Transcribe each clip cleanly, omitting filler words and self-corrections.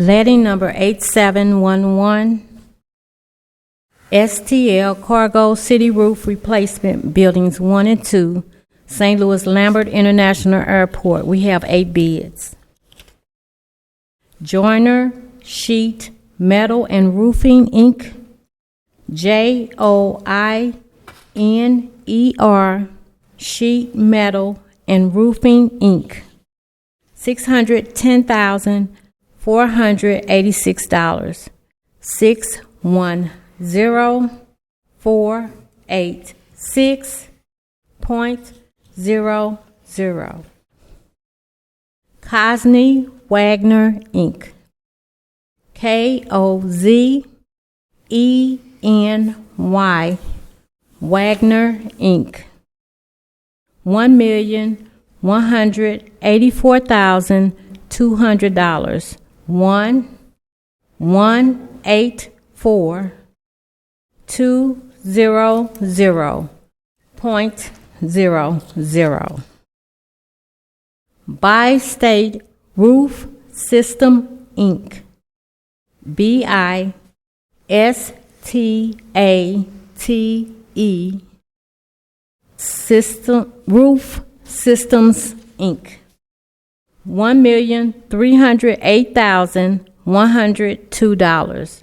Letting number 8711, STL Cargo City Roof Replacement, Buildings 1 and 2, St. Louis Lambert International Airport. We have 8 bids. Joiner Sheet Metal and Roofing, Inc., JOINER Sheet Metal and Roofing, Inc., $610,486, 610486.00. Cosney Wagner, Inc., KOZENY Wagner, Inc., $1,184,200, 1184,200.00. Bi-State Roof System, Inc., BISTATE Roof Systems, Inc., $1,308,102,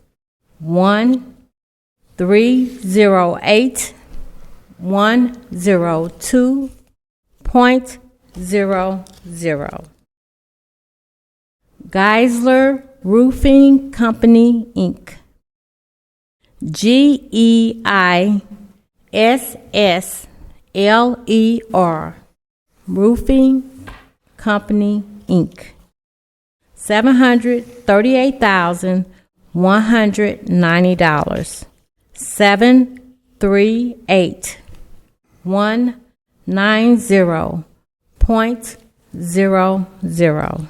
1308,102.00. Geisler Roofing Company, Inc., GEISSLER Roofing Company, Inc., $738,190, 738,190.00.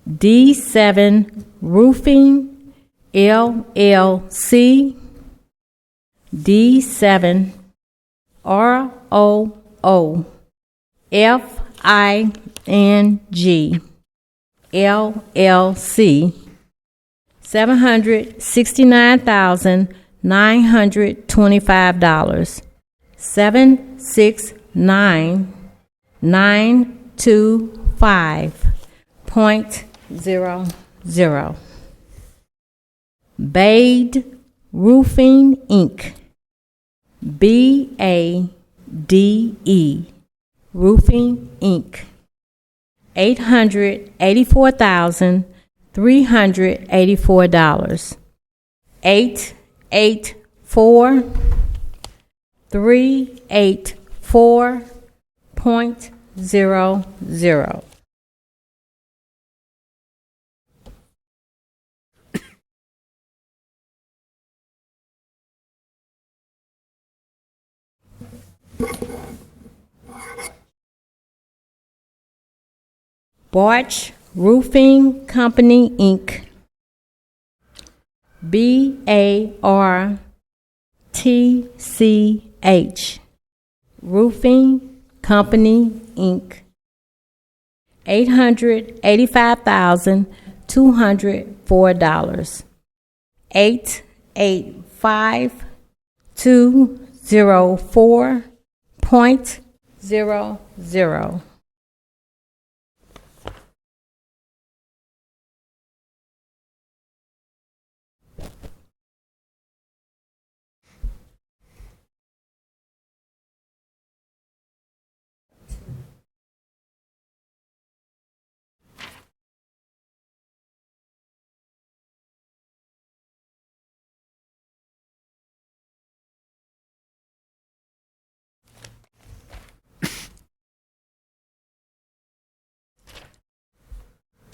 D7 Roofing LLC, D7 ROOFING LLC, $769,925, 769,925.00. Bade Roofing, Inc., BADE Roofing, Inc., $884,384, 884,384.00. Barch Roofing Company, Inc., BARTCH Roofing Company, Inc., $885,204, 885,204.00.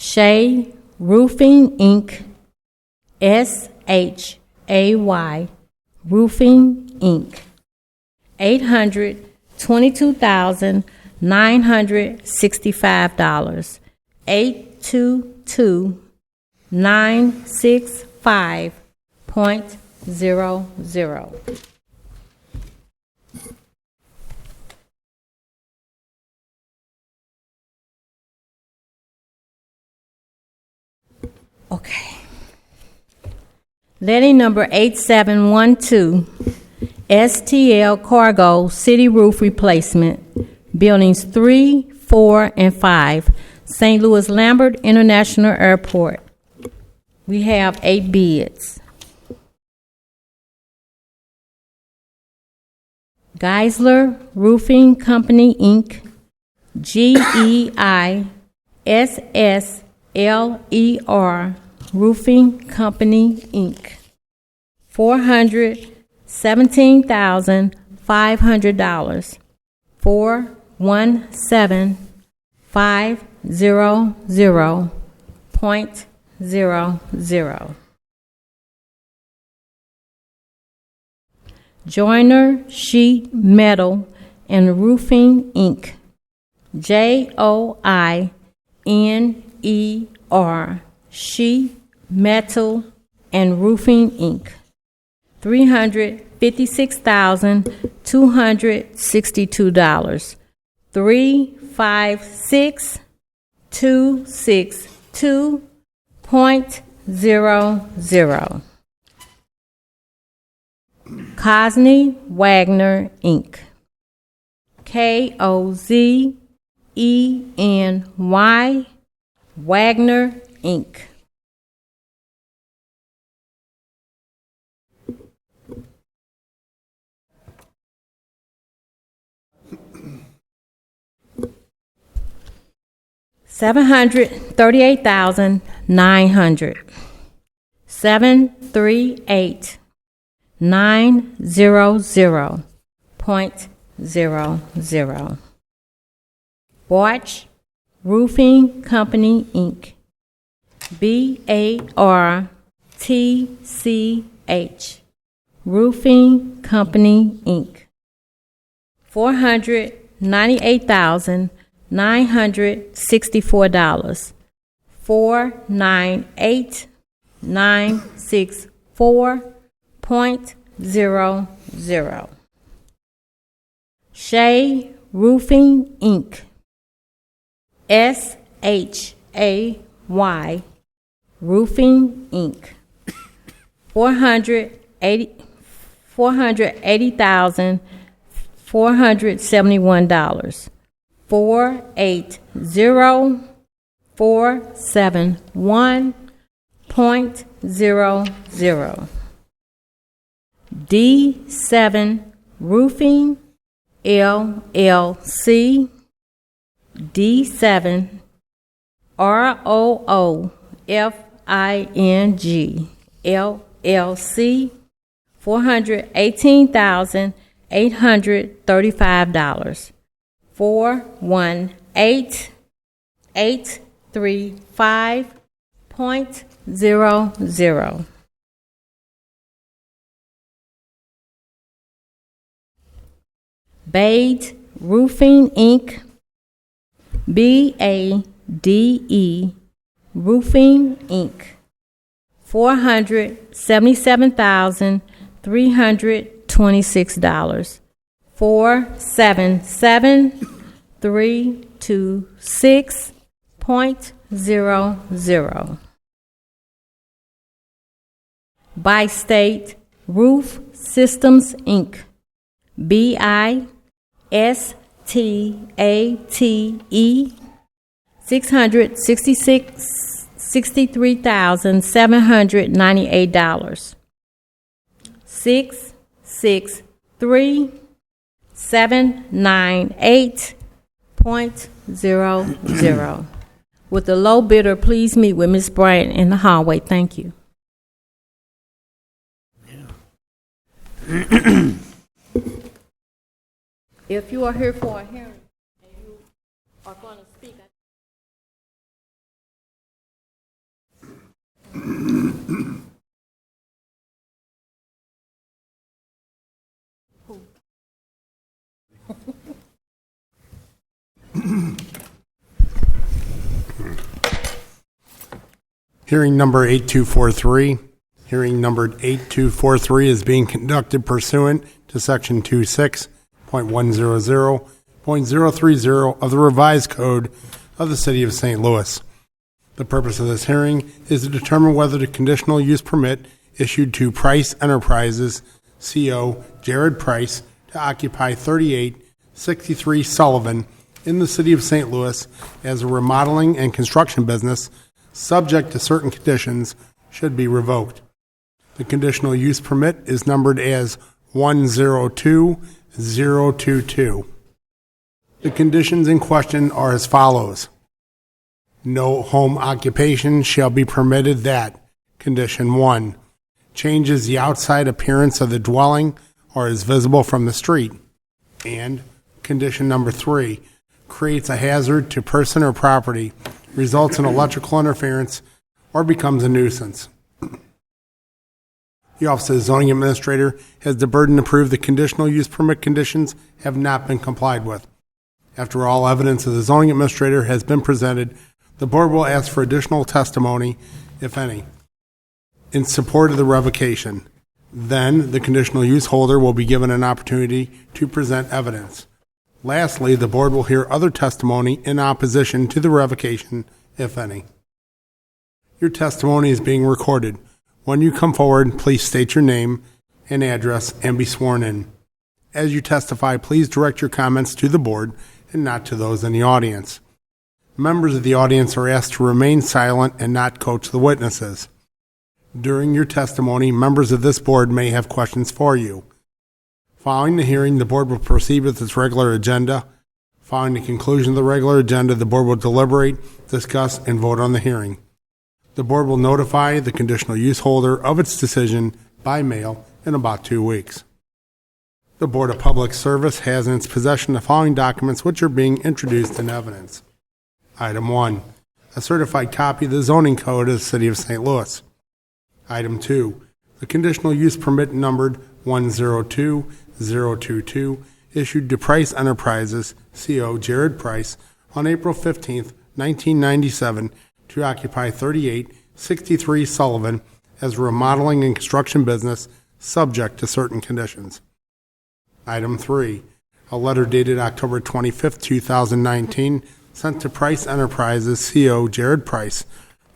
Shea Roofing, Inc., SHAY Roofing, Inc., $822,965, 822,965.00. Letting number 8712, STL Cargo City Roof Replacement, Buildings 3, 4, and 5, St. Louis Lambert International Airport. We have 8 bids. Geisler Roofing Company, Inc., GEISSLER Roofing Company, Inc., $417,500, 417,500.00. Joyner Sheet Metal and Roofing, Inc., JOINER Sheet Metal and Roofing, Inc., $356,262, 356,262.00. Cosney Wagner, Inc., KOZENY Wagner, Inc., $738,900, 738,900.00. Barch Roofing Company, Inc., BARTCH Roofing Company, Inc., $498,964, 498,964.00. Shea Roofing, Inc., SHAY Roofing, Inc., $480,471, 480,471.00. D7 Roofing, LLC, D7 ROOFING LLC, $418,835, 418,835.00. Bade Roofing, Inc., BADE Roofing, Inc., $477,326, 477,326.00. By State Roof Systems, Inc., BISTATE, $663,798, 663,798.00. With the low bidder, please meet with Ms. Bryant in the hallway. Thank you. If you are here for a hearing and you are going to speak, Hearing number 8243. Hearing number 8243 is being conducted pursuant to Section 26.100.030 of the Revised Code of the City of St. Louis. The purpose of this hearing is to determine whether the conditional use permit issued to Price Enterprises, CO Jared Price, to occupy 3863 Sullivan in the city of St. Louis as a remodeling and construction business, subject to certain conditions, should be revoked. The conditional use permit is numbered as 102022. The conditions in question are as follows. No home occupation shall be permitted that, condition 1, changes the outside appearance of the dwelling or is visible from the street, and condition number 3, creates a hazard to person or property, results in electrical interference, or becomes a nuisance. The Office of the Zoning Administrator has the burden to prove the conditional use permit conditions have not been complied with. After all evidence of the Zoning Administrator has been presented, the Board will ask for additional testimony, if any, in support of the revocation. Then, the conditional use holder will be given an opportunity to present evidence. Lastly, the Board will hear other testimony in opposition to the revocation, if any. Your testimony is being recorded. When you come forward, please state your name and address and be sworn in. As you testify, please direct your comments to the Board and not to those in the audience. Members of the audience are asked to remain silent and not coach the witnesses. During your testimony, members of this Board may have questions for you. Following the hearing, the Board will proceed with its regular agenda. Following the conclusion of the regular agenda, the Board will deliberate, discuss, and vote on the hearing. The Board will notify the conditional use holder of its decision by mail in about 2 weeks. The Board of Public Service has in its possession the following documents which are being introduced in evidence. Item 1, a certified copy of the zoning code of the City of St. Louis. Item 2, the conditional use permit numbered 102022 issued to Price Enterprises, CO Jared Price, on April 15, 1997, to occupy 3863 Sullivan as a remodeling and construction business subject to certain conditions. Item 3, a letter dated October 25, 2019, sent to Price Enterprises, CO Jared Price,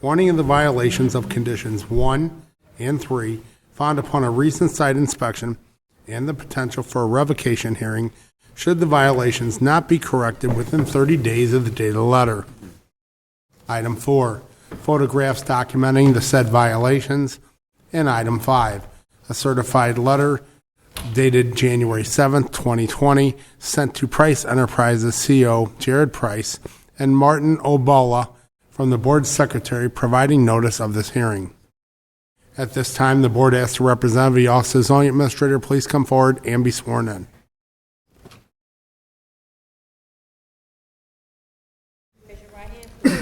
warning of the violations of conditions 1 and 3 found upon a recent site inspection and the potential for a revocation hearing should the violations not be corrected within 30 days of the date of the letter. Item 4, photographs documenting the said violations. And item 5, a certified letter dated January 7, 2020, sent to Price Enterprises, CO Jared Price, and Martin Obola from the Board Secretary providing notice of this hearing. At this time, the Board asks the representative of the Office of the Zoning Administrator please come forward and be sworn in. Raise your right hand, please. Do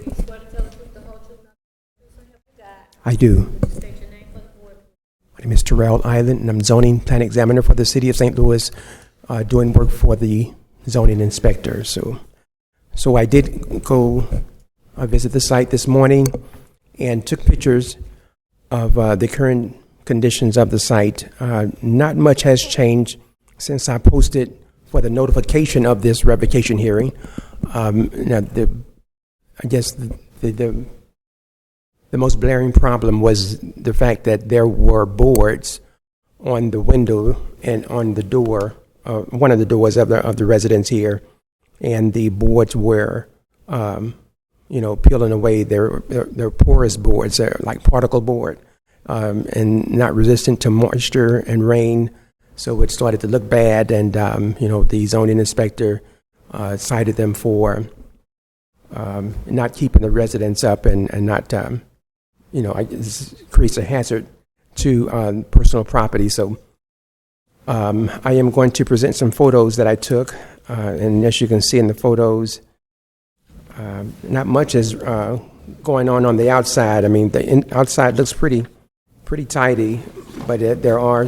you swear to tell the truth, the whole truth, nothing but the truth, so help you God? I do. State your name for the Board. My name is Terrell Island, and I'm zoning plan examiner for the City of St. Louis, doing work for the zoning inspector. So I did go visit the site this morning and took pictures of the current conditions of the site. Not much has changed since I posted for the notification of this revocation hearing. Now, I guess the most blaring problem was the fact that there were boards on the window and on the door, one of the doors of the residence here, and the boards were, peeling away. They're porous boards, they're like particle board, and not resistant to moisture and rain. So it started to look bad, and the zoning inspector cited them for not keeping the residents up and not, this creates a hazard to personal property. So I am going to present some photos that I took, and as you can see in the photos, not much is going on the outside. I mean, the outside looks pretty tidy, but there are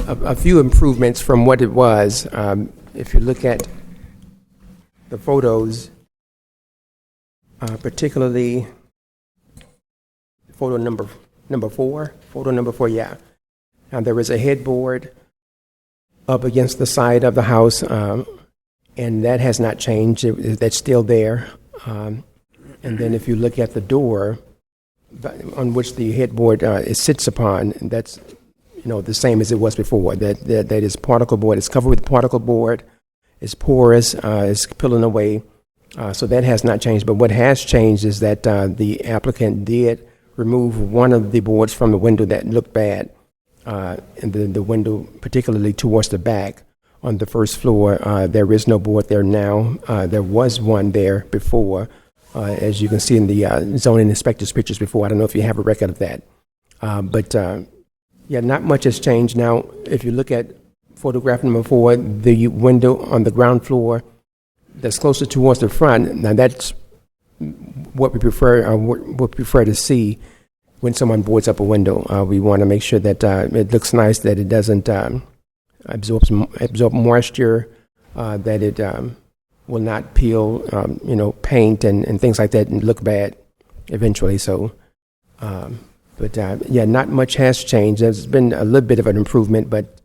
a few improvements from what it was. If you look at the photos, particularly photo number four, yeah. And there is a headboard up against the side of the house, and that has not changed. That's still there. And then if you look at the door, on which the headboard it sits upon, that's the same as it was before. That is particle board. It's covered with particle board. It's porous. It's peeling away. So that has not changed. But what has changed is that the applicant did remove one of the boards from the window that looked bad, and the window particularly towards the back on the first floor. There is no board there now. There was one there before, as you can see in the zoning inspector's pictures before. I don't know if you have a record of that. But not much has changed. Now, if you look at photograph number 4, the window on the ground floor that's closer towards the front, now that's what we prefer to see when someone boards up a window. We want to make sure that it looks nice, that it doesn't absorb moisture, that it will not peel, paint and things like that and look bad eventually. So, not much has changed. There's been a little bit of an improvement, but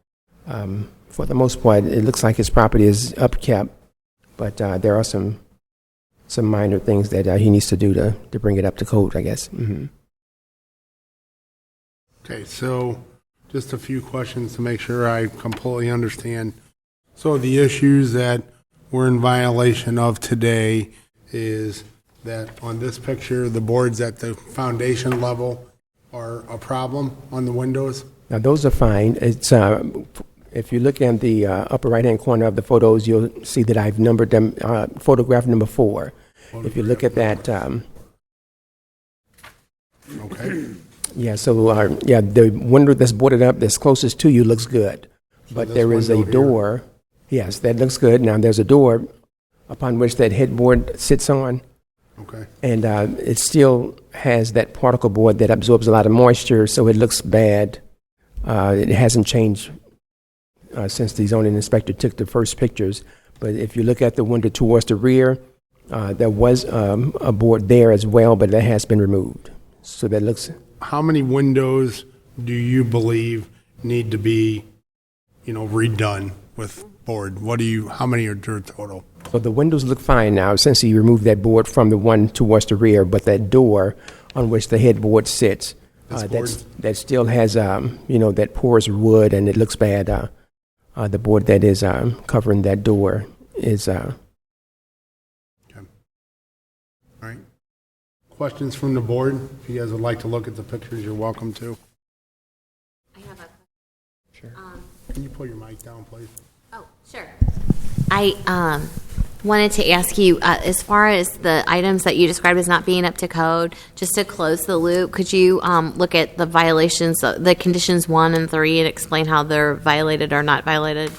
for the most part, it looks like his property is upkept. But there are some minor things that he needs to do to bring it up to code, I guess. Mm-hmm. Okay, so just a few questions to make sure I completely understand. So the issues that we're in violation of today is that on this picture, the boards at the foundation level are a problem on the windows? Now, those are fine. It's if you look at the upper right-hand corner of the photos, you'll see that I've numbered them, photograph number 4. If you look at that... Okay. Yeah, so the window that's boarded up that's closest to you looks good. So but this there is a window door. here? Yes, that looks good. Now, there's a door upon which that headboard sits on. Okay. And it still has that particle board that absorbs a lot of moisture, so it looks bad. It hasn't changed since the zoning inspector took the first pictures. But if you look at the window towards the rear, there was a board there as well, but that has been removed. So that looks... How many windows do you believe need to be, redone with board? How many are there total? So the windows look fine now since he removed that board from the one towards the rear, but that door on which the headboard sits, that still has, that porous wood, and it looks bad. The board that is covering that door is... Okay. All right. Questions from the board? If you guys would like to look at the pictures, you're welcome to. I have a. Sure. Can you pull your mic down, please? Oh, sure. I wanted to ask you, as far as the items that you described as not being up to code, just to close the loop, could you look at the violations, the conditions 1 and 3, and explain how they're violated or not violated?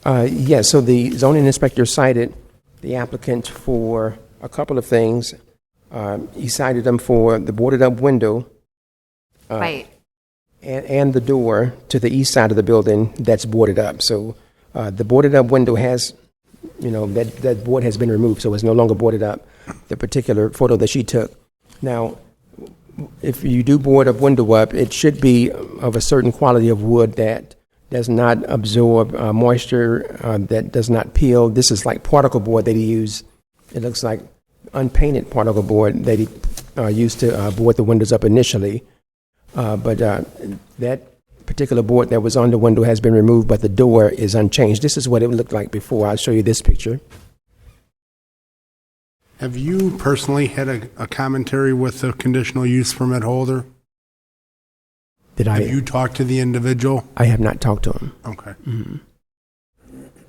Yes, so the zoning inspector cited the applicant for a couple of things. He cited them for the boarded up window. Right. And the door to the east side of the building that's boarded up. So the boarded up window has, that board has been removed, so it's no longer boarded up, the particular photo that she took. Now, if you do board a window up, it should be of a certain quality of wood that does not absorb moisture, that does not peel. This is like particle board that he used. It looks like unpainted particle board that he used to board the windows up initially. But that particular board that was on the window has been removed, but the door is unchanged. This is what it looked like before. I'll show you this picture. Have you personally had a commentary with the conditional use permit holder? Have you talked to the individual? I have not talked to him. Okay.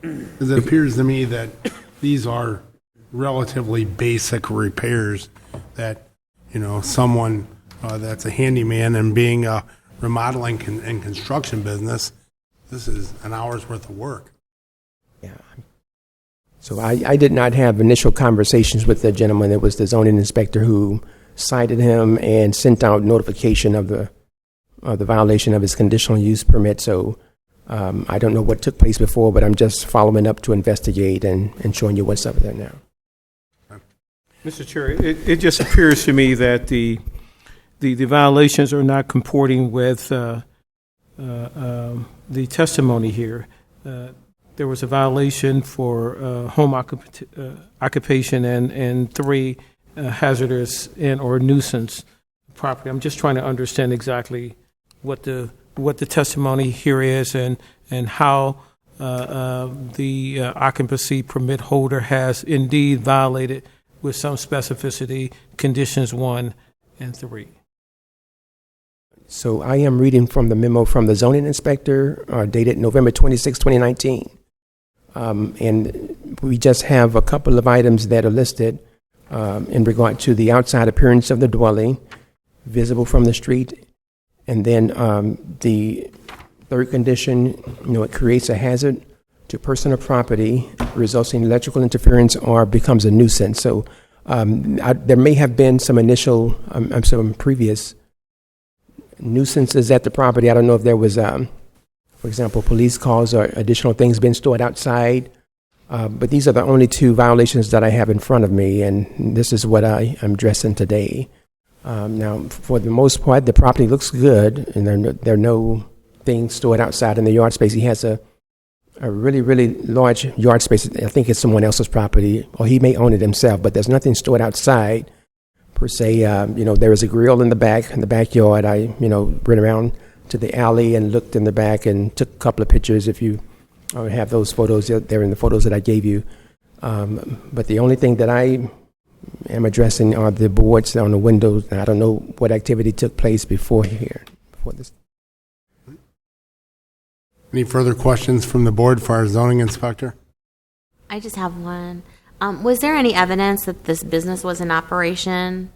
Because it appears to me that these are relatively basic repairs that, someone that's a handyman and being a remodeling and construction business, this is an hour's worth of work. Yeah. So I did not have initial conversations with the gentleman. It was the zoning inspector who cited him and sent out notification of the violation of his conditional use permit. So I don't know what took place before, but I'm just following up to investigate and showing you what's up there now. Mr. Chair, it just appears to me that the violations are not comporting with the testimony here. There was a violation for home occupation and 3 hazardous and or nuisance property. I'm just trying to understand exactly what the testimony here is and how the occupancy permit holder has indeed violated with some specificity conditions 1 and 3. So I am reading from the memo from the zoning inspector dated November 26, 2019. And we just have a couple of items that are listed in regard to the outside appearance of the dwelling, visible from the street. And then the third condition, it creates a hazard to personal property, resulting in electrical interference or becomes a nuisance. So there may have been some initial, some previous nuisances at the property. I don't know if there was, for example, police calls or additional things being stored outside. But these are the only 2 violations that I have in front of me, and this is what I am addressing today. Now, for the most part, the property looks good, and there are no things stored outside in the yard space. He has a really, really large yard space. I think it's someone else's property, or he may own it himself, but there's nothing stored outside per se. There is a grill in the backyard. I, ran around to the alley and looked in the back and took a couple of pictures. If you have those photos, they're in the photos that I gave you. But the only thing that I am addressing are the boards on the windows. I don't know what activity took place before this. Any further questions from the board for our zoning inspector? I just have one. Was there any evidence that this business was in operation?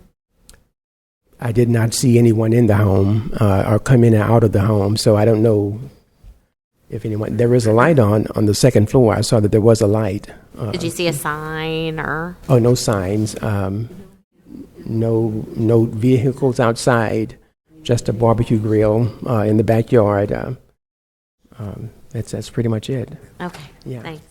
I did not see anyone in the home or come in and out of the home, so I don't know if anyone. There is a light on the second floor. I saw that there was a light. Did you see a sign or? Oh, no signs. No vehicles outside. Just a barbecue grill in the backyard. That's pretty much it. Okay. Yeah. Thanks.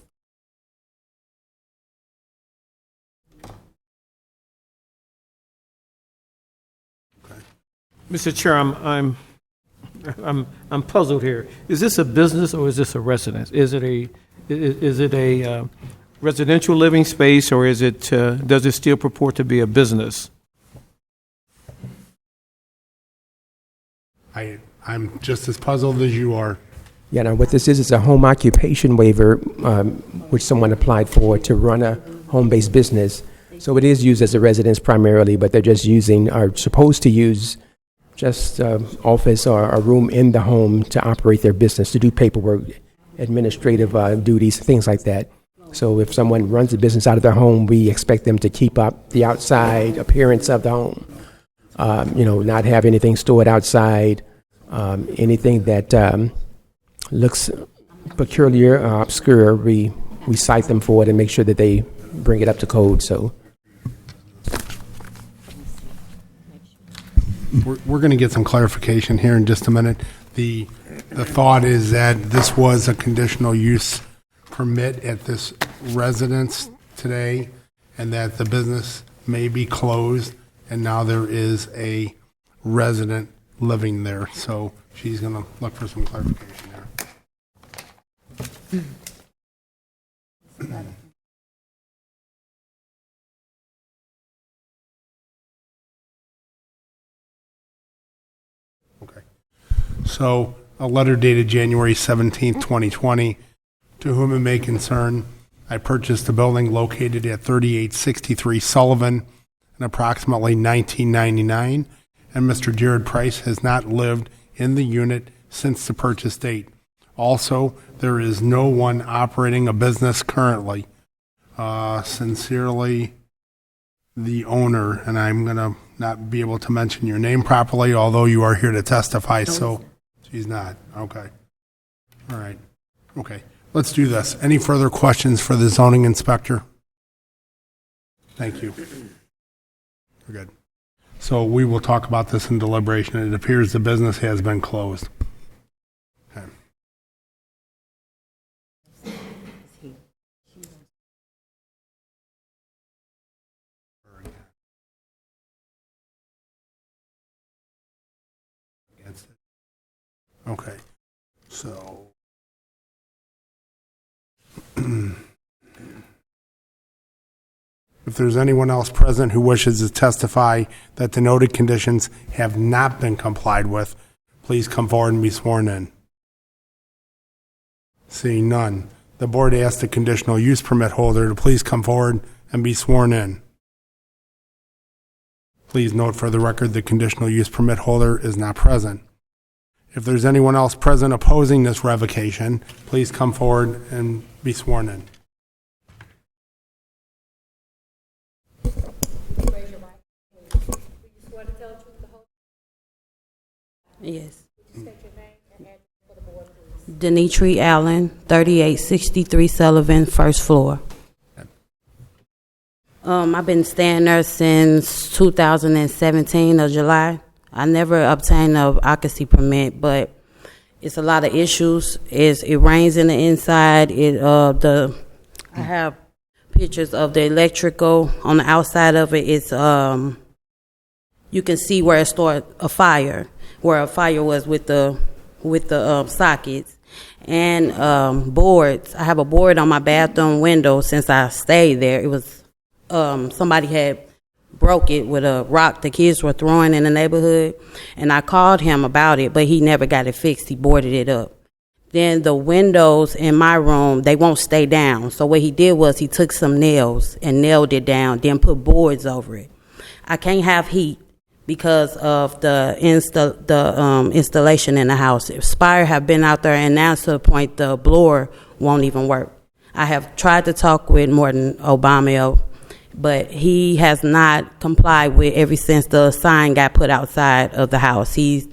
Mr. Chair, I'm puzzled here. Is this a business or is this a residence? Is it a residential living space, or is it does it still purport to be a business? I'm just as puzzled as you are. Yeah, now what this is a home occupation waiver, which someone applied for to run a home-based business. So it is used as a residence primarily, but they're just are supposed to use just office or a room in the home to operate their business, to do paperwork, administrative duties, things like that. So if someone runs a business out of their home, we expect them to keep up the outside appearance of the home. Not have anything stored outside, anything that looks peculiar or obscure, we cite them for it and make sure that they bring it up to code. So we're going to get some clarification here in just a minute. The thought is that this was a conditional use permit at this residence today, and that the business may be closed, and now there is a resident living there. So she's going to look for some clarification there. Okay. So a letter dated January 17th, 2020, to whom it may concern, I purchased a building located at 3863 Sullivan in approximately 1999, and Mr. Jared Price has not lived in the unit since the purchase date. Also, there is no one operating a business currently. Sincerely, the owner, and I'm going to not be able to mention your name properly, although you are here to testify, so she's not. Okay. All right. Okay. Let's do this. Any further questions for the zoning inspector? Thank you. We're good. So we will talk about this in deliberation. It appears the business has been closed. Okay. Okay, so If there's anyone else present who wishes to testify that the noted conditions have not been complied with, please come forward and be sworn in. Seeing none, the board asks the conditional use permit holder to please come forward and be sworn in. Please note for the record the conditional use permit holder is not present. If there's anyone else present opposing this revocation, please come forward and be sworn in. Yes. Denitri Allen, 3863 Sullivan, first floor. I've been staying there since 2017 of July. I never obtained an occupancy permit, but it's a lot of issues. It rains in the inside. I have pictures of the electrical on the outside of it. It's you can see where it started a fire was with the sockets and boards. I have a board on my bathroom window since I stayed there. It was somebody had broke it with a rock the kids were throwing in the neighborhood, and I called him about it, but he never got it fixed. He boarded it up. Then the windows in my room, they won't stay down. So what he did was he took some nails and nailed it down, then put boards over it. I can't have heat because of the installation in the house. Spire have been out there, and now to the point the blower won't even work. I have tried to talk with Morton Obama, but he has not complied with ever since the sign got put outside of the house. He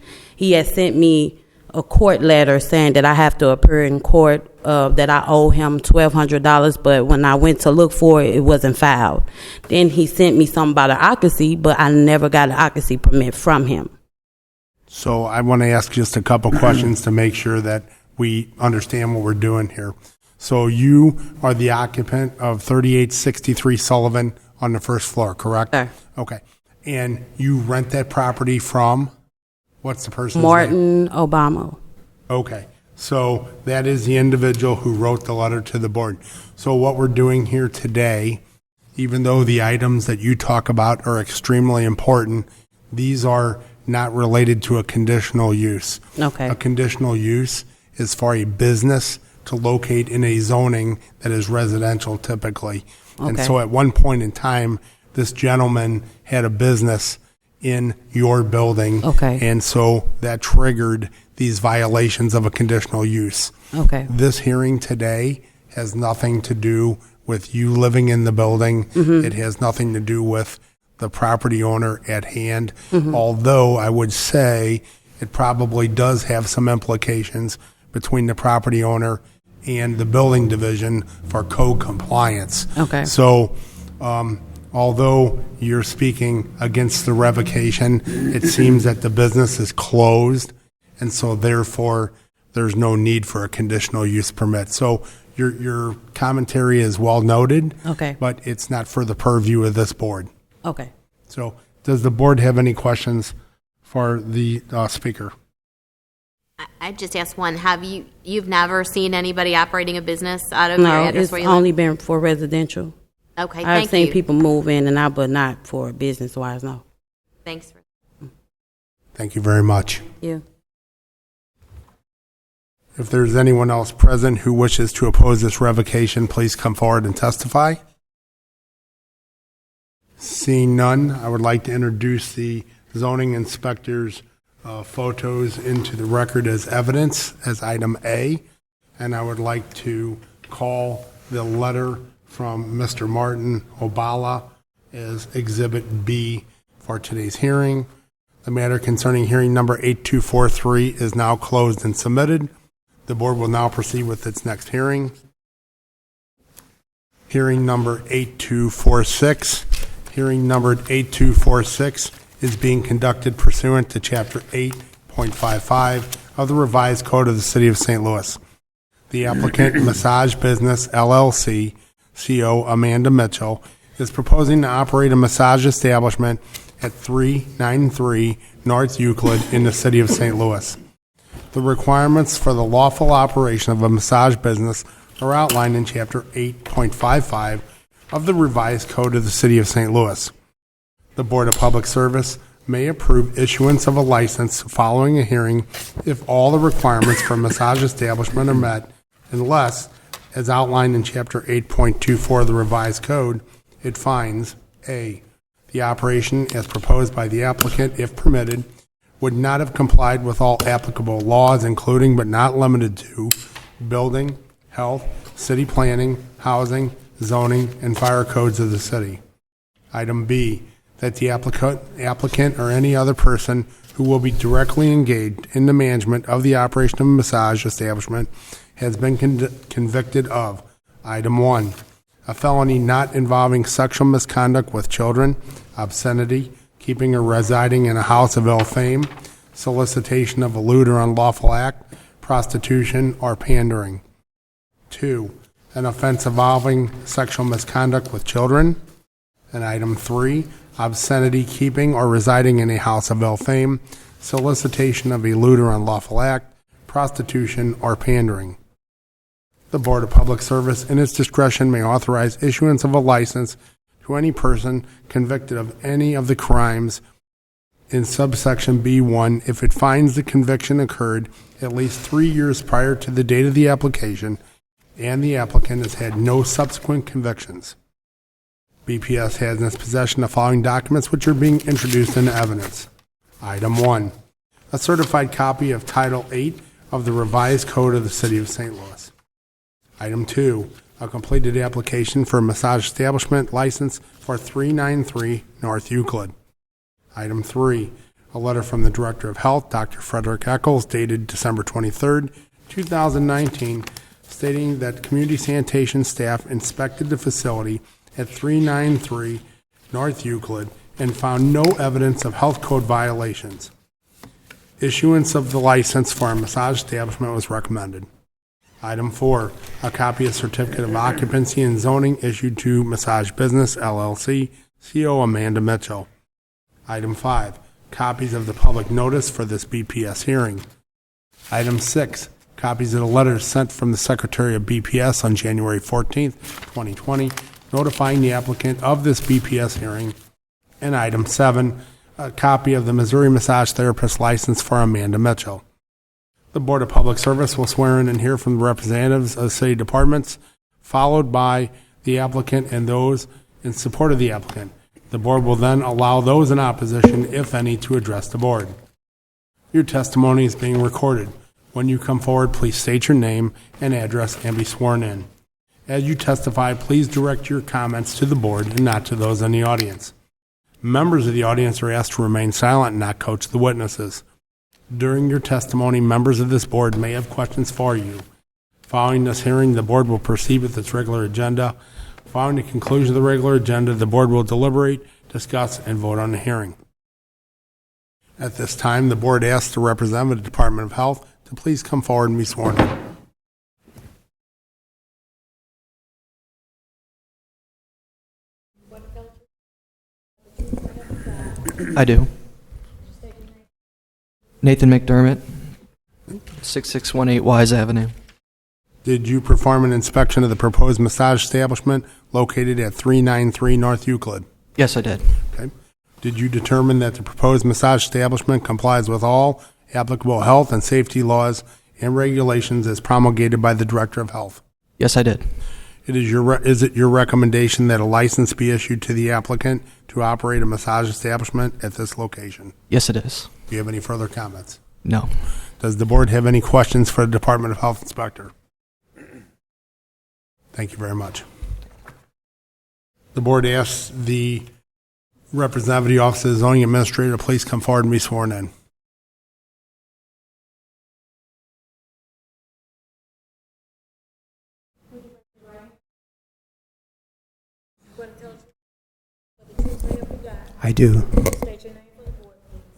has sent me a court letter saying that I have to appear in court, that I owe him $1,200, but when I went to look for it, it wasn't filed. Then he sent me something about an occupancy, but I never got an occupancy permit from him. So I want to ask just a couple questions to make sure that we understand what we're doing here. So you are the occupant of 3863 Sullivan on the first floor, correct? Sir. Okay. And you rent that property from, what's the person's name? Morton Obama. Okay. So that is the individual who wrote the letter to the board. So what we're doing here today, even though the items that you talk about are extremely important, these are not related to a conditional use. Okay. A conditional use is for a business to locate in a zoning that is residential typically. And Okay. so at one point in time, this gentleman had a business in your building. Okay. And so that triggered these violations of a conditional use. Okay. This hearing today has nothing to do with you living in the building. Mm-hmm. It has nothing to do with the property owner at hand, although I would say it probably does have some implications between the property owner and the building division for code compliance. Okay. So, although you're speaking against the revocation, it seems that the business is closed, and so therefore there's no need for a conditional use permit. So your commentary is well noted, Okay. but it's not for the purview of this board. Okay. So does the board have any questions for the speaker? I just asked one. You've never seen anybody operating a business out of your No, address it's where you live? only been for residential. Okay, I've thank seen you. people move in and out, but not for business-wise, no. Thanks. Thank you very much. Yeah. If there's anyone else present who wishes to oppose this revocation, please come forward and testify. Seeing none, I would like to introduce the zoning inspector's photos into the record as evidence as item A, and I would like to call the letter from Mr. Martin Obala as Exhibit B for today's hearing. The matter concerning hearing number 8243 is now closed and submitted. The board will now proceed with its next hearing. Hearing number 8246. Hearing numbered 8246 is being conducted pursuant to Chapter 8.55 of the Revised Code of the City of St. Louis. The applicant, Massage Business LLC, CO Amanda Mitchell, is proposing to operate a massage establishment at 393 North Euclid in the City of St. Louis. The requirements for the lawful operation of a massage business are outlined in Chapter 8.55 of the revised code of the City of St. Louis. The Board of Public Service may approve issuance of a license following a hearing if all the requirements for a massage establishment are met, unless, as outlined in Chapter 8.24 of the revised code, it finds A, the operation as proposed by the applicant, if permitted, would not have complied with all applicable laws, including but not limited to building, health, city planning, housing, zoning, and fire codes of the city. Item B, that the applicant or any other person who will be directly engaged in the management of the operation of a massage establishment has been convicted of Item 1, a felony not involving sexual misconduct with children, obscenity, keeping or residing in a house of ill fame, solicitation of a lewd or unlawful act, prostitution, or pandering. 2, an offense involving sexual misconduct with children. And Item 3, obscenity, keeping or residing in a house of ill fame, solicitation of a lewd or unlawful act, prostitution, or pandering. The Board of Public Service, in its discretion, may authorize issuance of a license to any person convicted of any of the crimes in subsection B1 if it finds the conviction occurred at least 3 years prior to the date of the application and the applicant has had no subsequent convictions. BPS has in its possession the following documents which are being introduced into evidence. Item 1, a certified copy of Title 8 of the revised code of the City of St. Louis. Item 2, a completed application for a massage establishment license for 393 North Euclid. Item 3, a letter from the Director of Health, Dr. Frederick Eccles, dated December 23, 2019, stating that community sanitation staff inspected the facility at 393 North Euclid and found no evidence of health code violations. Issuance of the license for a massage establishment was recommended. Item 4, a copy of Certificate of Occupancy and Zoning issued to Massage Business, LLC, CO Amanda Mitchell. Item 5, copies of the public notice for this BPS hearing. Item 6, copies of the letters sent from the Secretary of BPS on January 14, 2020, notifying the applicant of this BPS hearing. And Item 7, a copy of the Missouri Massage Therapist license for Amanda Mitchell. The Board of Public Service will swear in and hear from the representatives of city departments, followed by the applicant and those in support of the applicant. The board will then allow those in opposition, if any, to address the board. Your testimony is being recorded. When you come forward, please state your name and address and be sworn in. As you testify, please direct your comments to the board and not to those in the audience. Members of the audience are asked to remain silent and not coach the witnesses. During your testimony, members of this board may have questions for you. Following this hearing, the board will proceed with its regular agenda. Following the conclusion of the regular agenda, the board will deliberate, discuss, and vote on the hearing. At this time, the board asks the representative of the Department of Health to please come forward and be sworn in. I do. Nathan McDermott, 6618 Wise Avenue. Did you perform an inspection of the proposed massage establishment located at 393 North Euclid? Yes, I did. Okay. Did you determine that the proposed massage establishment complies with all applicable health and safety laws and regulations as promulgated by the Director of Health? Yes, I did. Is it your recommendation that a license be issued to the applicant to operate a massage establishment at this location? Yes, it is. Do you have any further comments? No. Does the board have any questions for the Department of Health Inspector? Thank you very much. The board asks the representative of the Office of the Zoning Administrator to please come forward and be sworn in. I do.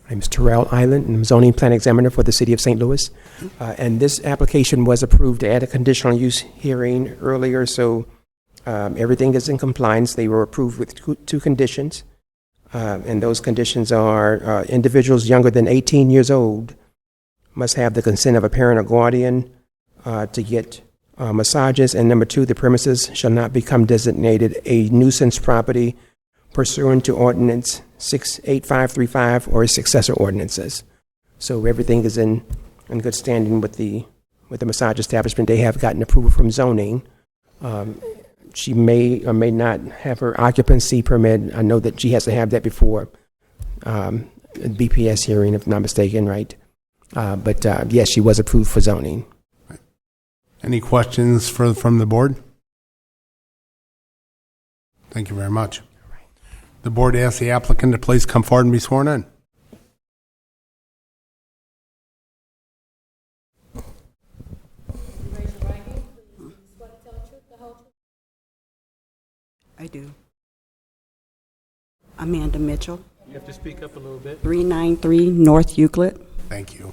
I'm Terrell Island, and I'm zoning plan examiner for the City of St. Louis. And this application was approved to add a conditional use hearing earlier, so everything is in compliance. They were approved with two conditions, and those conditions are individuals younger than 18 years old must have the consent of a parent or guardian to get massages. And number 2, the premises shall not become designated a nuisance property pursuant to Ordinance 68535 or its successor ordinances. So everything is in good standing with the massage establishment. They have gotten approval from zoning. She may or may not have her occupancy permit. I know that she has to have that before BPS hearing, if I'm not mistaken, right? But yes, she was approved for zoning. Any questions from the board? Thank you very much. The board asks the applicant to please come forward and be sworn in. I do. Amanda Mitchell, You have to speak up a little bit. 393 North Euclid. Thank you.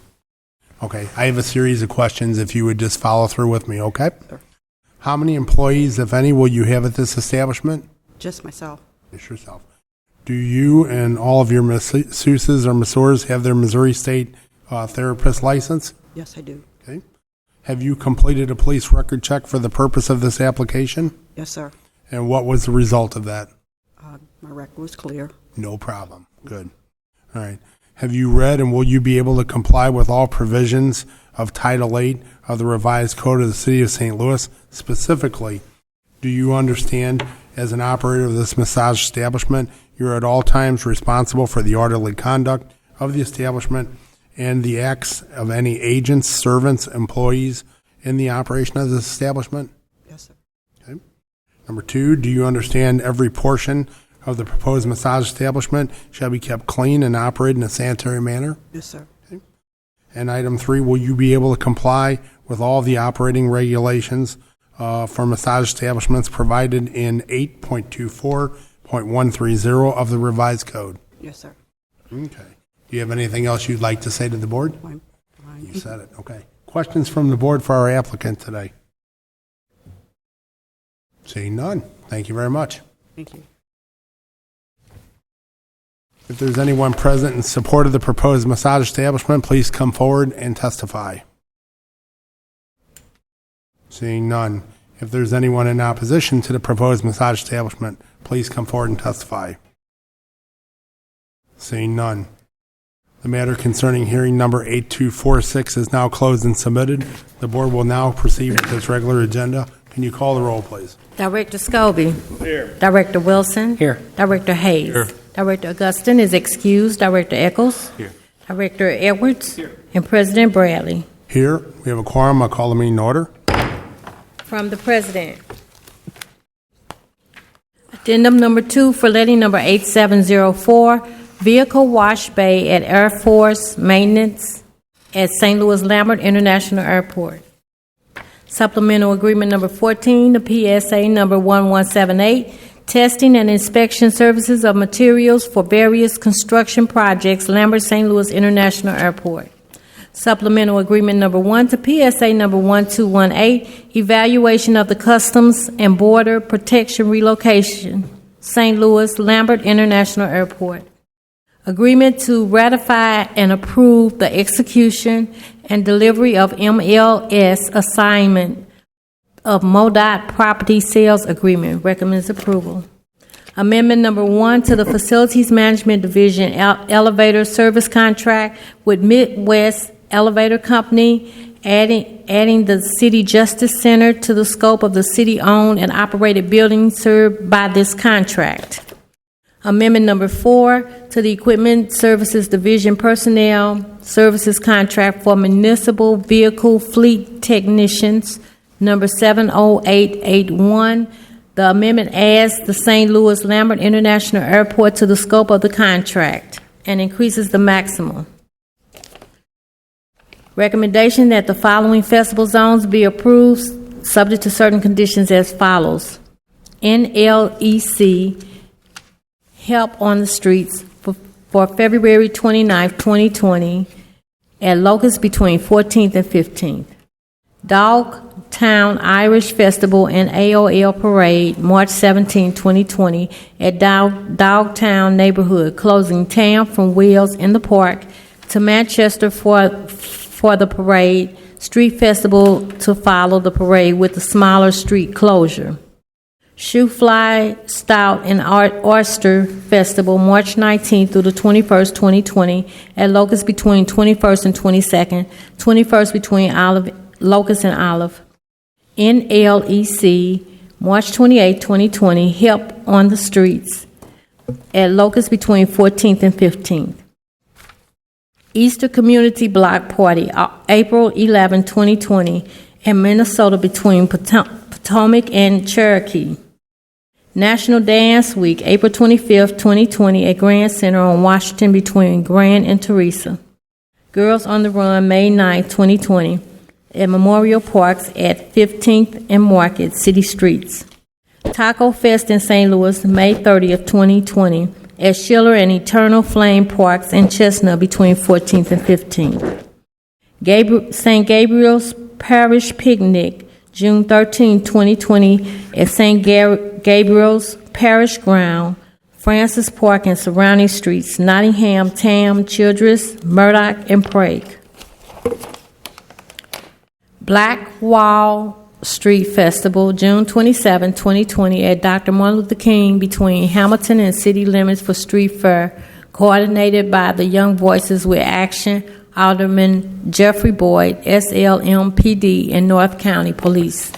Okay, I have a series of questions if you would just follow through with me, okay? Sure. How many employees, if any, will you have at this establishment? Just myself. Just yourself. Do you and all of your masseuses or masseurs have their Missouri State therapist license? Yes, I do. Okay. Have you completed a police record check for the purpose of this application? Yes, sir. And what was the result of that? My record was clear. No problem. Good. All right. Have you read and will you be able to comply with all provisions of Title VIII of the Revised Code of the City of St. Louis? Specifically, do you understand, as an operator of this massage establishment, you're at all times responsible for the orderly conduct of the establishment and the acts of any agents, servants, employees in the operation of this establishment? Yes, sir. Okay. Number 2, do you understand every portion of the proposed massage establishment shall be kept clean and operated in a sanitary manner? Yes, sir. Okay. And item 3, will you be able to comply with all the operating regulations for massage establishments provided in 8.24.130 of the revised code? Yes, sir. Okay. Do you have anything else you'd like to say to the board? Fine. You said it. Okay. Questions from the board for our applicant today? Seeing none. Thank you very much. Thank you. If there's anyone present in support of the proposed massage establishment, please come forward and testify. Seeing none. If there's anyone in opposition to the proposed massage establishment, please come forward and testify. Seeing none. The matter concerning hearing number 8246 is now closed and submitted. The board will now proceed with its regular agenda. Can you call the roll, please? Director Scobie. Here. Director Wilson. Here. Director Hayes. Here. Director Augustin is excused. Director Eccles. Here. Director Edwards. Here. And President Bradley. Here, we have a quorum. I'll call the meeting in order. From the President. Addendum number 2 for letting number 8704, vehicle wash bay at Air Force Maintenance at St. Louis Lambert International Airport. Supplemental agreement number 14, the PSA number 1178, testing and inspection services of materials for various construction projects, Lambert St. Louis International Airport. Supplemental agreement number 1 to PSA number 1218, evaluation of the Customs and Border Protection relocation, St. Louis Lambert International Airport. Agreement to ratify and approve the execution and delivery of MLS assignment of MoDOT property sales agreement. Recommends approval. Amendment number 1 to the Facilities Management Division elevator service contract with Midwest Elevator Company, adding the City Justice Center to the scope of the city-owned and operated building served by this contract. Amendment number 4 to the Equipment Services Division Personnel Services Contract for Municipal Vehicle Fleet Technicians, number 70881. The amendment adds the St. Louis Lambert International Airport to the scope of the contract and increases the maximum. Recommendation that the following festival zones be approved, subject to certain conditions as follows. NLEC, Help on the Streets, for February 29, 2020, at Locust between 14th and 15th. Dogtown Irish Festival and AOL Parade, March 17, 2020, at Dogtown Neighborhood, closing town from Wheels in the Park to Manchester for the parade, Street Festival to follow the parade with a smaller street closure. Shoe Fly, Stout, and Oyster Festival, March 19th through the 21st, 2020, at Locust between 21st and 22nd, 21st between Locust and Olive. NLEC, March 28, 2020, Help on the Streets, at Locust between 14th and 15th. Easter Community Block Party, April 11, 2020, in Minnesota between Potomac and Cherokee. National Dance Week, April 25th, 2020, at Grand Center on Washington between Grand and Teresa. Girls on the Run, May 9th, 2020, at Memorial Parks at 15th and Market, City Streets. Taco Fest in St. Louis, May 30th, 2020, at Schiller and Eternal Flame Parks in Chestnut between 14th and 15th. St. Gabriel's Parish Picnic, June 13, 2020, at St. Gabriel's Parish Ground, Francis Park and surrounding streets, Nottingham, Tam, Childress, Murdoch, and Prague. Black Wall Street Festival, June 27, 2020, at Dr. Martin Luther King between Hamilton and city limits for street fair, coordinated by the Young Voices with Action, Alderman Jeffrey Boyd, SLMPD, and North County Police.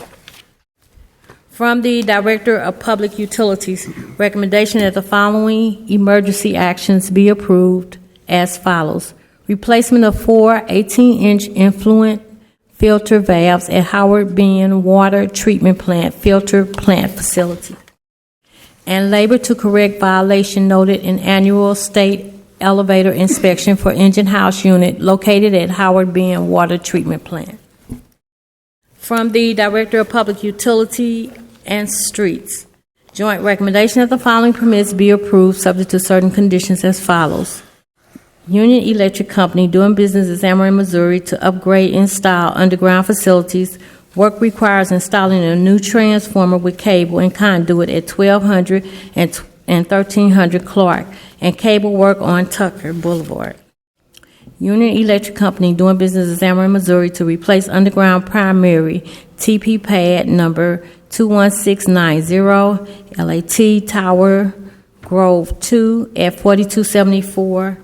From the Director of Public Utilities, recommendation that the following emergency actions be approved as follows. Replacement of 4 18-inch influent filter valves at Howard Bend Water Treatment Plant filter plant facility. And labor to correct violation noted in annual state elevator inspection for engine house unit located at Howard Bend Water Treatment Plant. From the Director of Public Utility and Streets, joint recommendation that the following permits be approved subject to certain conditions as follows. Union Electric Company doing business as Amarin, Missouri to upgrade, install underground facilities. Work requires installing a new transformer with cable and conduit at 1200 and 1300 Clark and cable work on Tucker Boulevard. Union Electric Company doing business as Amarin, Missouri to replace underground primary TP pad number 21690 LAT Tower Grove 2 at 4274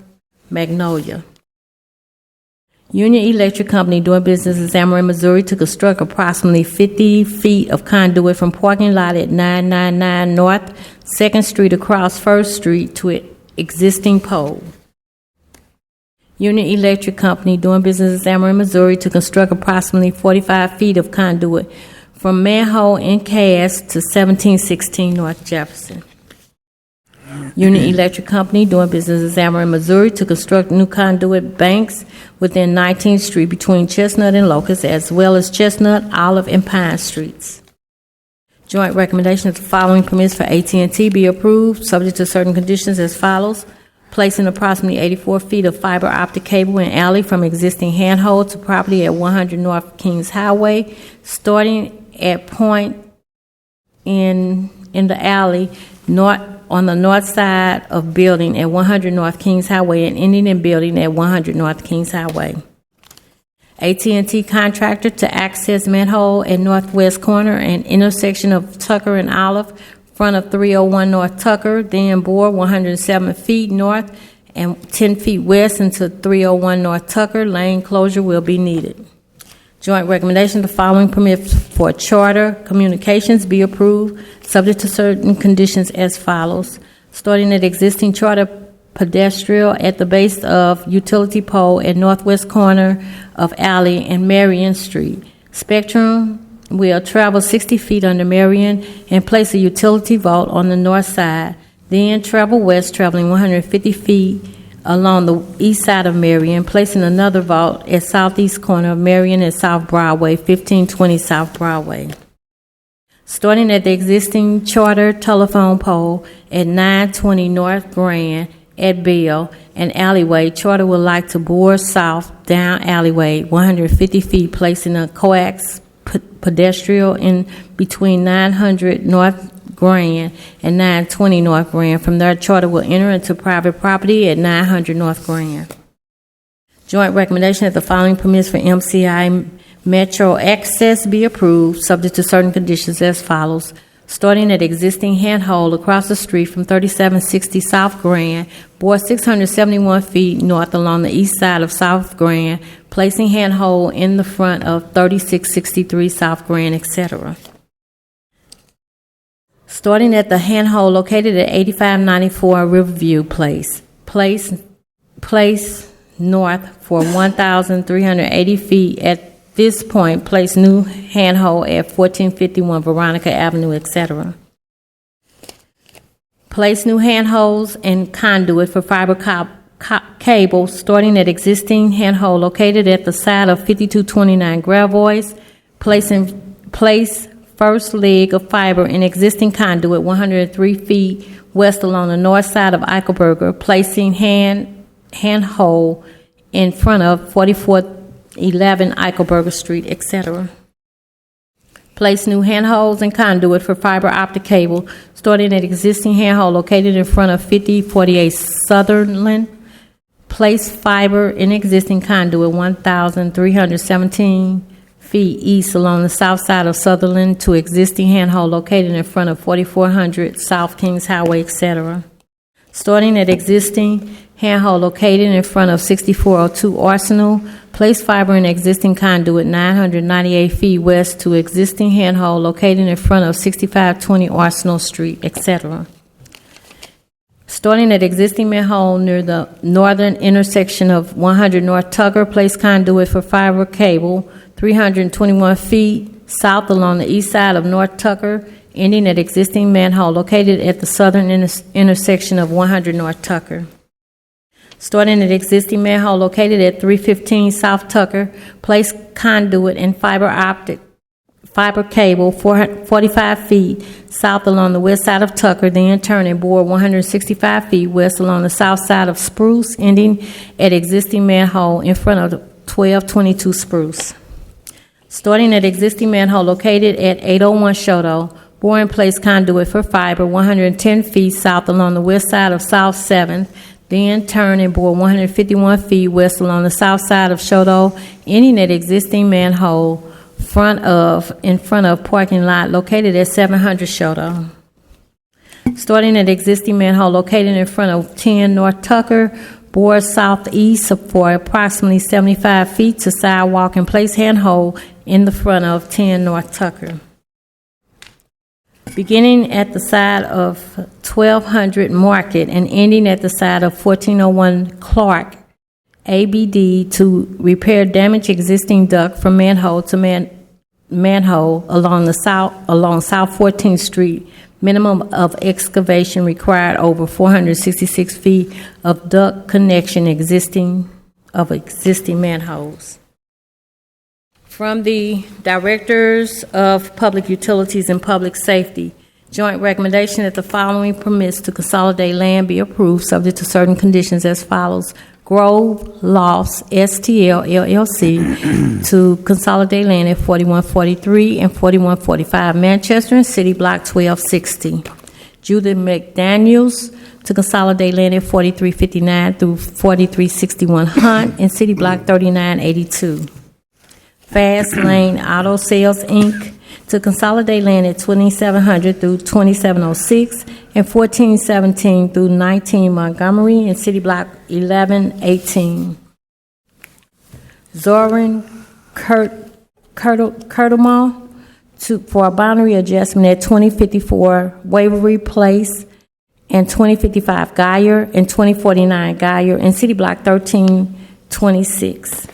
Magnolia. Union Electric Company doing business as Amarin, Missouri to construct approximately 50 feet of conduit from parking lot at 999 North 2nd Street across 1st Street to an existing pole. Union Electric Company doing business as Amarin, Missouri to construct approximately 45 feet of conduit from manhole in cast to 1716 North Jefferson. Union Electric Company doing business as Amarin, Missouri to construct new conduit banks within 19th Street between Chestnut and Locust, as well as Chestnut, Olive, and Pine Streets. Joint recommendation that the following permits for AT&T be approved, subject to certain conditions as follows. Placing approximately 84 feet of fiber optic cable in alley from existing handhold to property at 100 North Kings Highway, starting at point in the alley on the north side of building at 100 North Kings Highway and ending in building at 100 North Kings Highway. AT&T contractor to access manhole at northwest corner and intersection of Tucker and Olive, front of 301 North Tucker, then bore 107 feet north and 10 feet west into 301 North Tucker. Lane closure will be needed. Joint recommendation, the following permits for charter communications be approved, subject to certain conditions as follows. Starting at existing charter pedestrian at the base of utility pole at northwest corner of Alley and Marion Street. Spectrum will travel 60 feet under Marion and place a utility vault on the north side, then travel west, traveling 150 feet along the east side of Marion, placing another vault at southeast corner of Marion and South Broadway, 1520 South Broadway. Starting at the existing charter telephone pole at 920 North Grand at Bill and alleyway, charter would like to bore south down alleyway 150 feet, placing a coax pedestrian in between 900 North Grand and 920 North Grand. From there, charter will enter into private property at 900 North Grand. Joint recommendation that the following permits for MCI Metro Access be approved, subject to certain conditions as follows. Starting at existing handhold across the street from 3760 South Grand, bore 671 feet north along the east side of South Grand, placing handhold in the front of 3663 South Grand, etc. Starting at the handhold located at 8594 Riverview Place. Place north for 1,380 feet. At this point, place new handhold at 1451 Veronica Avenue, etc. Place new handholds and conduit for fiber cable starting at existing handhold located at the side of 5229 Gravois. Place first leg of fiber in existing conduit 103 feet west along the north side of Eichelberger, placing handhold in front of 4411 Eichelberger Street, etc. Place new handholds and conduit for fiber optic cable starting at existing handhold located in front of 5048 Sutherland. Place fiber in existing conduit 1,317 feet east along the south side of Sutherland to existing handhold located in front of 4400 South Kings Highway, etc. Starting at existing handhold located in front of 6402 Arsenal, place fiber in existing conduit 998 feet west to existing handhold located in front of 6520 Arsenal Street, etc. Starting at existing manhole near the northern intersection of 100 North Tucker, place conduit for fiber cable 321 feet south along the east side of North Tucker, ending at existing manhole located at the southern intersection of 100 North Tucker. Starting at existing manhole located at 315 South Tucker, place conduit and fiber cable 45 feet south along the west side of Tucker, then turn and bore 165 feet west along the south side of Spruce, ending at existing manhole in front of 1222 Spruce. Starting at existing manhole located at 801 Shoto, bore and place conduit for fiber 110 feet south along the west side of South 7th, then turn and bore 151 feet west along the south side of Shoto, ending at existing manhole in front of parking lot located at 700 Shoto. Starting at existing manhole located in front of 10 North Tucker, bore southeast for approximately 75 feet to sidewalk and place handhold in the front of 10 North Tucker. Beginning at the side of 1200 Market and ending at the side of 1401 Clark, ABD to repair damaged existing duct from manhole to manhole along South 14th Street. Minimum of excavation required over 466 feet of duct connection existing manholes. From the Directors of Public Utilities and Public Safety, joint recommendation that the following permits to consolidate land be approved, subject to certain conditions as follows. Grove Lofts STL LLC to consolidate land at 4143 and 4145 Manchester and City Block 1260. Judith McDaniels to consolidate land at 4359 through 4361 Hunt and City Block 3982. Fast Lane Auto Sales, Inc. to consolidate land at 2700 through 2706 and 1417 through 19 Montgomery and City Block 1118. Zoran Kurtelmal for a boundary adjustment at 2054 Waverly Place and 2055 Geyer and 2049 Geyer and City Block 1326.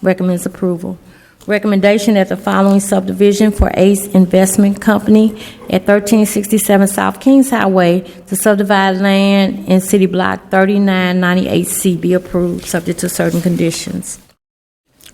Recommends approval. Recommendation that the following subdivision for Ace Investment Company at 1367 South Kings Highway to subdivide land in City Block 3998C be approved, subject to certain conditions.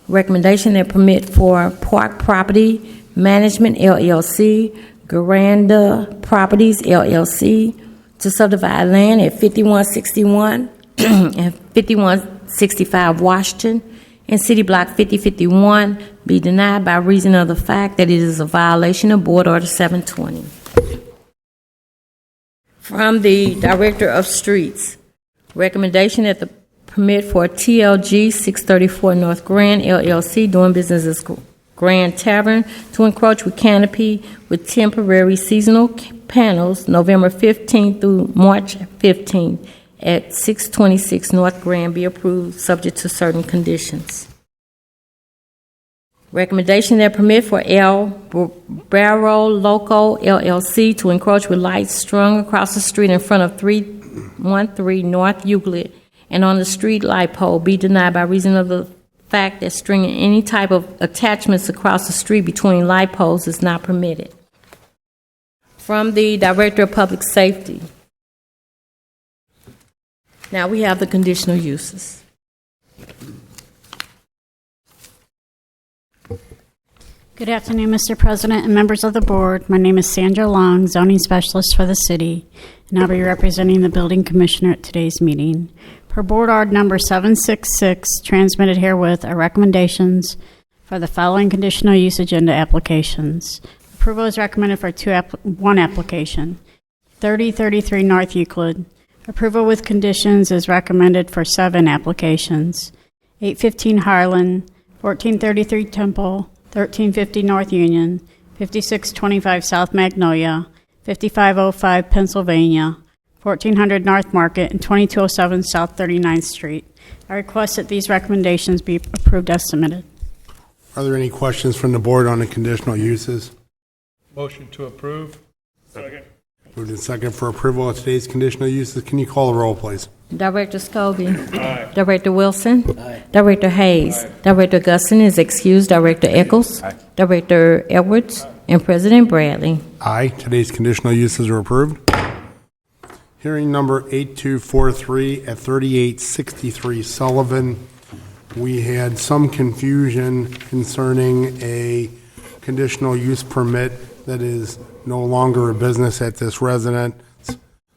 Recommendation that permit for Park Property Management LLC, Garanda Properties LLC to subdivide land at 5161 and 5165 Washington and City Block 5051 be denied by reason of the fact that it is a violation of Board Order 720. From the Director of Streets, recommendation that the permit for TLG 634 North Grand LLC, doing business as Grand Tavern, to encroach with canopy with temporary seasonal panels November 15th through March 15th at 626 North Grand, be approved, subject to certain conditions. Recommendation that permit for El Barro Loco LLC to encroach with lights strung across the street in front of 313 North Euclid and on the street light pole be denied by reason of the fact that stringing any type of attachments across the street between light poles is not permitted. From the Director of Public Safety. Now we have the conditional uses. Good afternoon, Mr. President and members of the board. My name is Sandra Long, zoning specialist for the city, and I'll be representing the building commissioner at today's meeting. Per Board Order number 766, transmitted herewith are recommendations for the following conditional use agenda applications. Approval is recommended for one application, 3033 North Euclid. Approval with conditions is recommended for 7 applications, 815 Harlan, 1433 Temple, 1350 North Union, 5625 South Magnolia, 5505 Pennsylvania, 1400 North Market, and 2207 South 39th Street. I request that these recommendations be approved as submitted. Are there any questions from the board on the conditional uses? Motion to approve. Second. Moved in second for approval of today's conditional uses. Can you call the roll, please? Director Scobie. Aye. Director Wilson. Aye. Director Hayes. Aye. Director Augustin is excused. Director Eccles. Aye. Director Edwards. Aye. And President Bradley. Aye. Today's conditional uses are approved. Hearing number 8243 at 3863 Sullivan. We had some confusion concerning a conditional use permit that is no longer a business at this residence.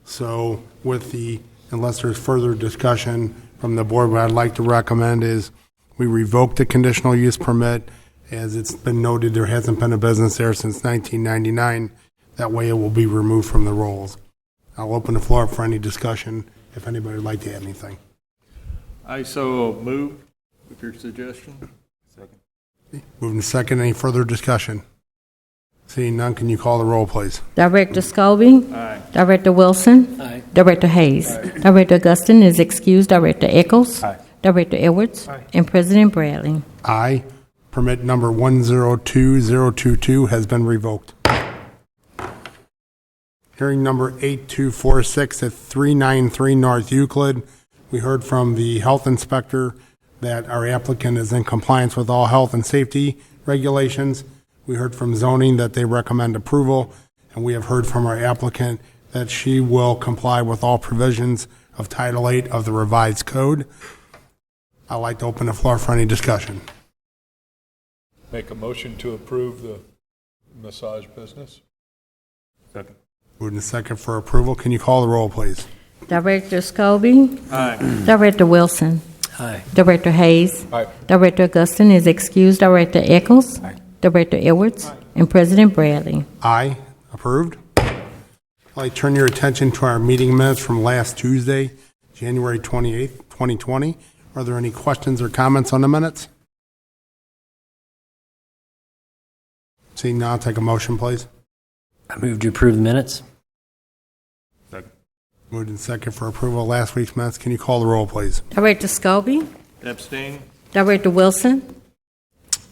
So unless there's further discussion from the board, what I'd like to recommend is we revoke the conditional use permit. As it's been noted, there hasn't been a business there since 1999. That way it will be removed from the rolls. I'll open the floor up for any discussion if anybody would like to add anything. I so move with your suggestion. Second. Moving to second. Any further discussion? Seeing none, can you call the roll, please? Director Scobie. Aye. Director Wilson. Aye. Director Hayes. Aye. Director Augustin is excused. Director Eccles. Aye. Director Edwards. Aye. And President Bradley. Aye. Permit number 102022 has been revoked. Hearing number 8246 at 393 North Euclid. We heard from the health inspector that our applicant is in compliance with all health and safety regulations. We heard from zoning that they recommend approval, and we have heard from our applicant that she will comply with all provisions of Title 8 of the revised code. I'd like to open the floor for any discussion. Make a motion to approve the massage business. Second. Moving to second for approval. Can you call the roll, please? Director Scobie. Aye. Director Wilson. Aye. Director Hayes. Aye. Director Augustin is excused. Director Eccles. Aye. Director Edwards. Aye. And President Bradley. Aye. Approved. I'd like to turn your attention to our meeting minutes from last Tuesday, January 28th, 2020. Are there any questions or comments on the minutes? Seeing none, I'll take a motion, please. I move to approve the minutes. Second. Moved in second for approval of last week's minutes. Can you call the roll, please? Director Scobie. Abstain. Director Wilson.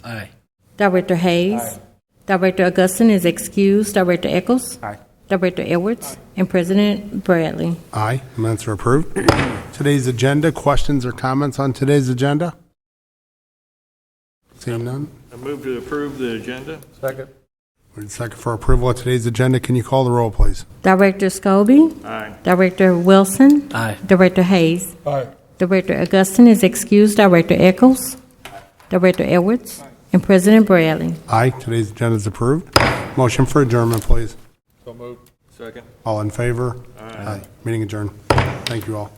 Aye. Director Hayes. Aye. Director Augustin is excused. Director Eccles. Aye. Director Edwards. And President Bradley. Aye. Minutes are approved. Today's agenda, questions or comments on today's agenda? Seeing none? I move to approve the agenda. Second. Moved in second for approval of today's agenda. Can you call the roll, please? Director Scobie. Aye. Director Wilson. Aye. Director Hayes. Aye. Director Augustin is excused. Director Eccles. Director Edwards. And President Bradley. Aye. Today's agenda is approved. Motion for adjournment, please. So moved. Second. All in favor? Aye. Meeting adjourned. Thank you all.